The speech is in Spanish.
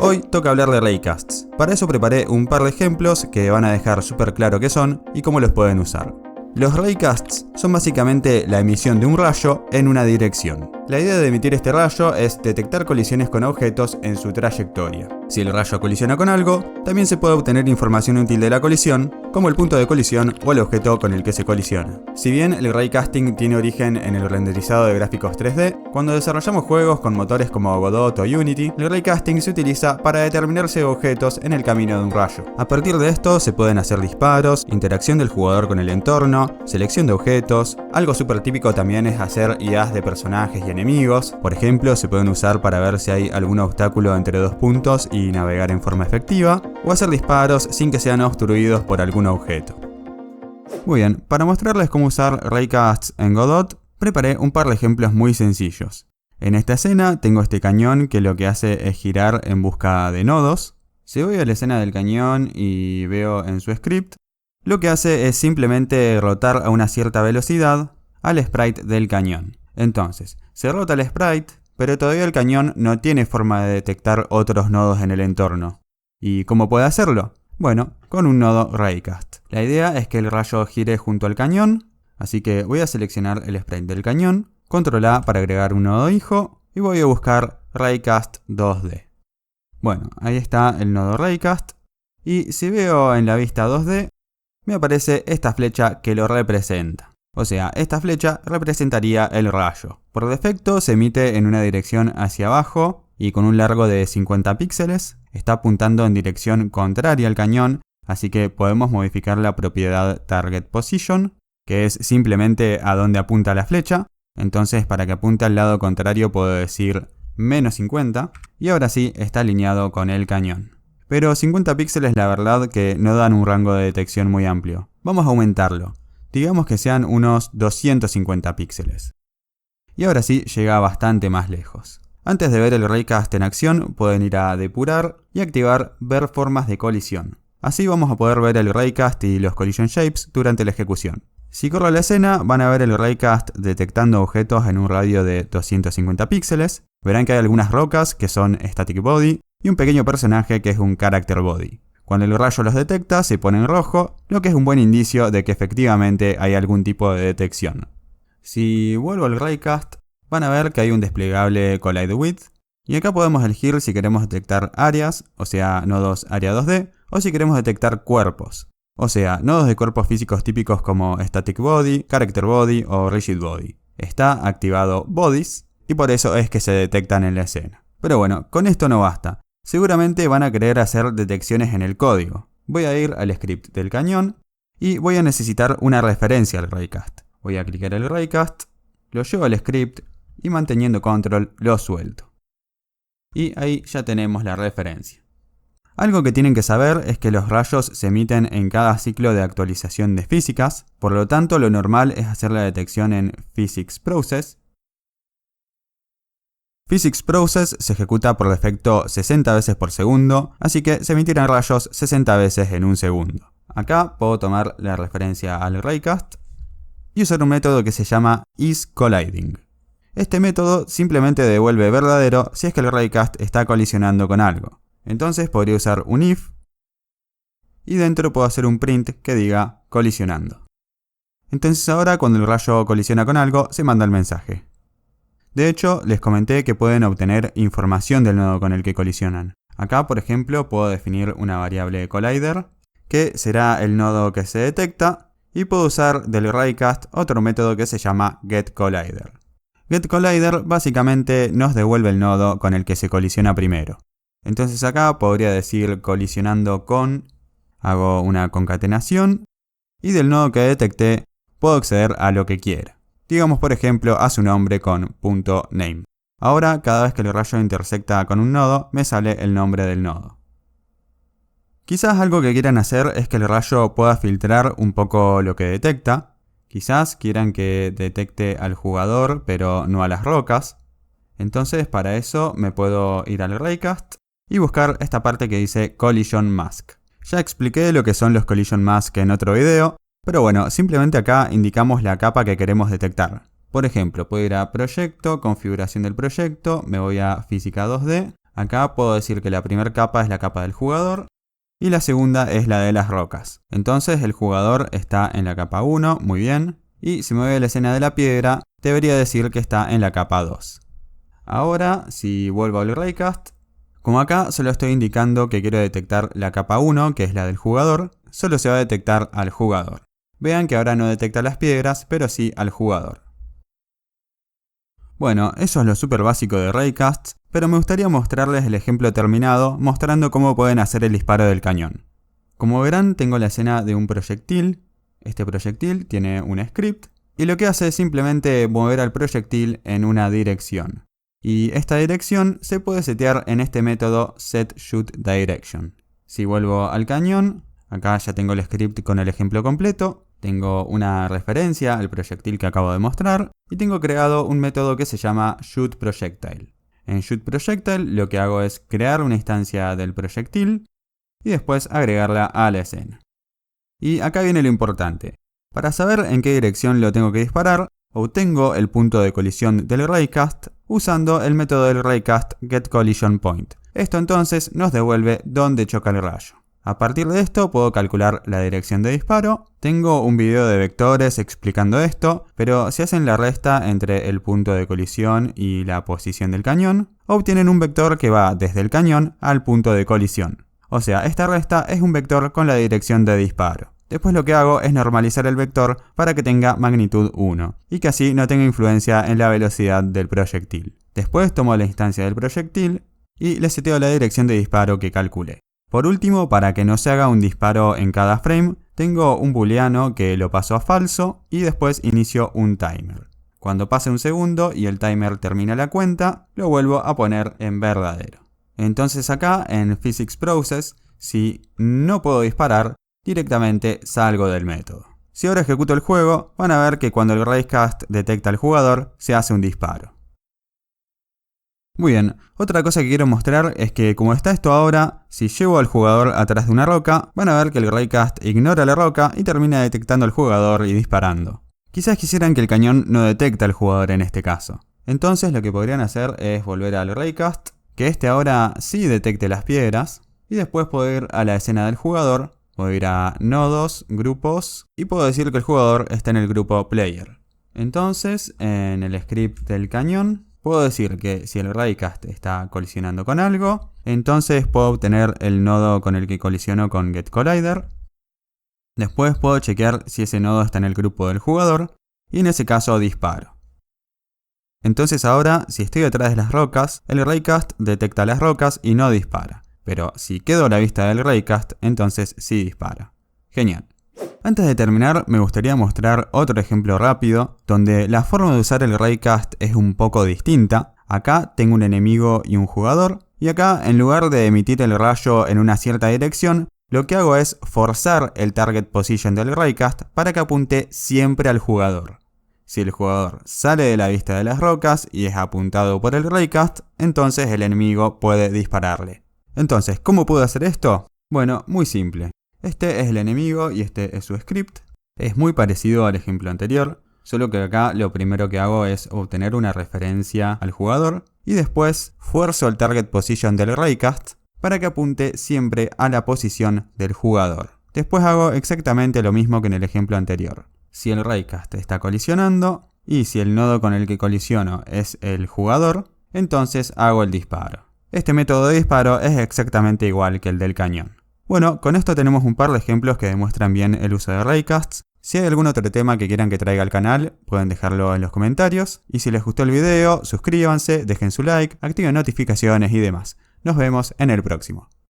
Hoy toca hablar de raycasts. Para eso preparé un par de ejemplos que van a dejar súper claro qué son y cómo los pueden usar. Los raycasts son básicamente la emisión de un rayo en una dirección. La idea de emitir este rayo es detectar colisiones con objetos en su trayectoria. Si el rayo colisiona con algo, también se puede obtener información útil de la colisión, como el punto de colisión o el objeto con el que se colisiona. Si bien el raycasting tiene origen en el renderizado de gráficos 3D, cuando desarrollamos juegos con motores como Godot o Unity, el raycasting se utiliza para determinarse objetos en el camino de un rayo. A partir de esto se pueden hacer disparos, interacción del jugador con el entorno, selección de objetos. Algo súper típico también es hacer IAs de personajes y enemigos. Por ejemplo, se pueden usar para ver si hay algún obstáculo entre dos puntos y navegar en forma efectiva, o hacer disparos sin que sean obstruidos por algún objeto. Muy bien, para mostrarles cómo usar raycasts en Godot, preparé un par de ejemplos muy sencillos. En esta escena tengo este cañón que lo que hace es girar en busca de nodos. Si voy a la escena del cañón y veo en su script, lo que hace es simplemente rotar a una cierta velocidad al sprite del cañón. Entonces, se rota el sprite, pero todavía el cañón no tiene forma de detectar otros nodos en el entorno. ¿Y cómo puede hacerlo? Bueno, con un nodo raycast. La idea es que el rayo gire junto al cañón, así que voy a seleccionar el sprite del cañón, control A para agregar un nodo hijo y voy a buscar raycast 2D. Bueno, ahí está el nodo raycast y si veo en la vista 2D, me aparece esta flecha que lo representa. O sea, esta flecha representaría el rayo. Por defecto se emite en una dirección hacia abajo y con un largo de 50 píxeles. Está apuntando en dirección contraria al cañón, así que podemos modificar la propiedad Target Position, que es simplemente a donde apunta la flecha. Entonces, para que apunte al lado contrario puedo decir menos 50 y ahora sí está alineado con el cañón. Pero 50 píxeles la verdad que no dan un rango de detección muy amplio. Vamos a aumentarlo. Digamos que sean unos 250 píxeles. Y ahora sí llega bastante más lejos. Antes de ver el raycast en acción, pueden ir a depurar y activar ver formas de colisión. Así vamos a poder ver el raycast y los collision shapes durante la ejecución. Si corro la escena, van a ver el raycast detectando objetos en un radio de 250 píxeles. Verán que hay algunas rocas que son static body y un pequeño personaje que es un character body. Cuando el rayo los detecta, se pone en rojo, lo que es un buen indicio de que efectivamente hay algún tipo de detección. Si vuelvo al raycast, van a ver que hay un desplegable Collide With, y acá podemos elegir si queremos detectar áreas, o sea, nodos área 2D, o si queremos detectar cuerpos, o sea, nodos de cuerpos físicos típicos como Static Body, Character Body o Rigid Body. Está activado Bodies, y por eso es que se detectan en la escena. Pero bueno, con esto no basta. Seguramente van a querer hacer detecciones en el código. Voy a ir al script del cañón y voy a necesitar una referencia al raycast. Voy a clicar el raycast, lo llevo al script y manteniendo control lo suelto. Y ahí ya tenemos la referencia. Algo que tienen que saber es que los rayos se emiten en cada ciclo de actualización de físicas, por lo tanto lo normal es hacer la detección en Physics Process. Physics Process se ejecuta por defecto 60 veces por segundo, así que se emitirán rayos 60 veces en un segundo. Acá puedo tomar la referencia al raycast y usar un método que se llama isColliding. Este método simplemente devuelve verdadero si es que el raycast está colisionando con algo. Entonces podría usar un if y dentro puedo hacer un print que diga colisionando. Entonces ahora cuando el rayo colisiona con algo se manda el mensaje. De hecho, les comenté que pueden obtener información del nodo con el que colisionan. Acá, por ejemplo, puedo definir una variable collider, que será el nodo que se detecta, y puedo usar del raycast otro método que se llama getCollider. GetCollider básicamente nos devuelve el nodo con el que se colisiona primero. Entonces acá podría decir colisionando con, hago una concatenación, y del nodo que detecté puedo acceder a lo que quiera. Digamos por ejemplo a su nombre con .name. Ahora cada vez que el rayo intersecta con un nodo me sale el nombre del nodo. Quizás algo que quieran hacer es que el rayo pueda filtrar un poco lo que detecta. Quizás quieran que detecte al jugador pero no a las rocas. Entonces para eso me puedo ir al raycast y buscar esta parte que dice Collision Mask. Ya expliqué lo que son los Collision Mask en otro video. Pero bueno, simplemente acá indicamos la capa que queremos detectar. Por ejemplo, puedo ir a Proyecto, Configuración del proyecto, me voy a Física 2D, Acá puedo decir que la primera capa es la capa del jugador y la segunda es la de las rocas. Entonces el jugador está en la capa 1, muy bien. Y si me voy a la escena de la piedra, debería decir que está en la capa 2. Ahora, si vuelvo al raycast, como acá solo estoy indicando que quiero detectar la capa 1, que es la del jugador, solo se va a detectar al jugador. Vean que ahora no detecta las piedras, pero sí al jugador. Bueno, eso es lo súper básico de raycasts, pero me gustaría mostrarles el ejemplo terminado, mostrando cómo pueden hacer el disparo del cañón. Como verán, tengo la escena de un proyectil. Este proyectil tiene un script, y lo que hace es simplemente mover al proyectil en una dirección. Y esta dirección se puede setear en este método setShootDirection. Si vuelvo al cañón, acá ya tengo el script con el ejemplo completo. Tengo una referencia al proyectil que acabo de mostrar y tengo creado un método que se llama shootProjectile. En shootProjectile lo que hago es crear una instancia del proyectil y después agregarla a la escena. Y acá viene lo importante. Para saber en qué dirección lo tengo que disparar, obtengo el punto de colisión del raycast usando el método del raycast getCollisionPoint. Esto entonces nos devuelve dónde choca el rayo. A partir de esto puedo calcular la dirección de disparo. Tengo un video de vectores explicando esto, pero si hacen la resta entre el punto de colisión y la posición del cañón, obtienen un vector que va desde el cañón al punto de colisión. O sea, esta resta es un vector con la dirección de disparo. Después lo que hago es normalizar el vector para que tenga magnitud 1 y que así no tenga influencia en la velocidad del proyectil. Después tomo la instancia del proyectil y le seteo la dirección de disparo que calculé. Por último, para que no se haga un disparo en cada frame, tengo un booleano que lo paso a falso y después inicio un timer. Cuando pase un segundo y el timer termina la cuenta, lo vuelvo a poner en verdadero. Entonces acá en PhysicsProcess, si no puedo disparar, directamente salgo del método. Si ahora ejecuto el juego, van a ver que cuando el raycast detecta al jugador, se hace un disparo. Muy bien, otra cosa que quiero mostrar es que como está esto ahora, si llevo al jugador atrás de una roca, van a ver que el raycast ignora la roca y termina detectando al jugador y disparando. Quizás quisieran que el cañón no detecte al jugador en este caso. Entonces lo que podrían hacer es volver al raycast, que este ahora sí detecte las piedras, y después puedo ir a la escena del jugador, puedo ir a nodos, grupos, y puedo decir que el jugador está en el grupo player. Entonces, en el script del cañón, puedo decir que si el raycast está colisionando con algo, entonces puedo obtener el nodo con el que colisionó con getCollider. Después puedo chequear si ese nodo está en el grupo del jugador y en ese caso disparo. Entonces ahora, si estoy detrás de las rocas, el raycast detecta las rocas y no dispara. Pero si quedo a la vista del raycast, entonces sí dispara. Genial. Antes de terminar, me gustaría mostrar otro ejemplo rápido, donde la forma de usar el raycast es un poco distinta. Acá tengo un enemigo y un jugador, y acá en lugar de emitir el rayo en una cierta dirección, lo que hago es forzar el target position del raycast para que apunte siempre al jugador. Si el jugador sale de la vista de las rocas y es apuntado por el raycast, entonces el enemigo puede dispararle. Entonces, ¿cómo puedo hacer esto? Bueno, muy simple. Este es el enemigo y este es su script. Es muy parecido al ejemplo anterior, solo que acá lo primero que hago es obtener una referencia al jugador y después fuerzo el target position del raycast para que apunte siempre a la posición del jugador. Después hago exactamente lo mismo que en el ejemplo anterior. Si el raycast está colisionando y si el nodo con el que colisiono es el jugador, entonces hago el disparo. Este método de disparo es exactamente igual que el del cañón. Bueno, con esto tenemos un par de ejemplos que demuestran bien el uso de raycasts. Si hay algún otro tema que quieran que traiga al canal, pueden dejarlo en los comentarios. Y si les gustó el video, suscríbanse, dejen su like, activen notificaciones y demás. Nos vemos en el próximo.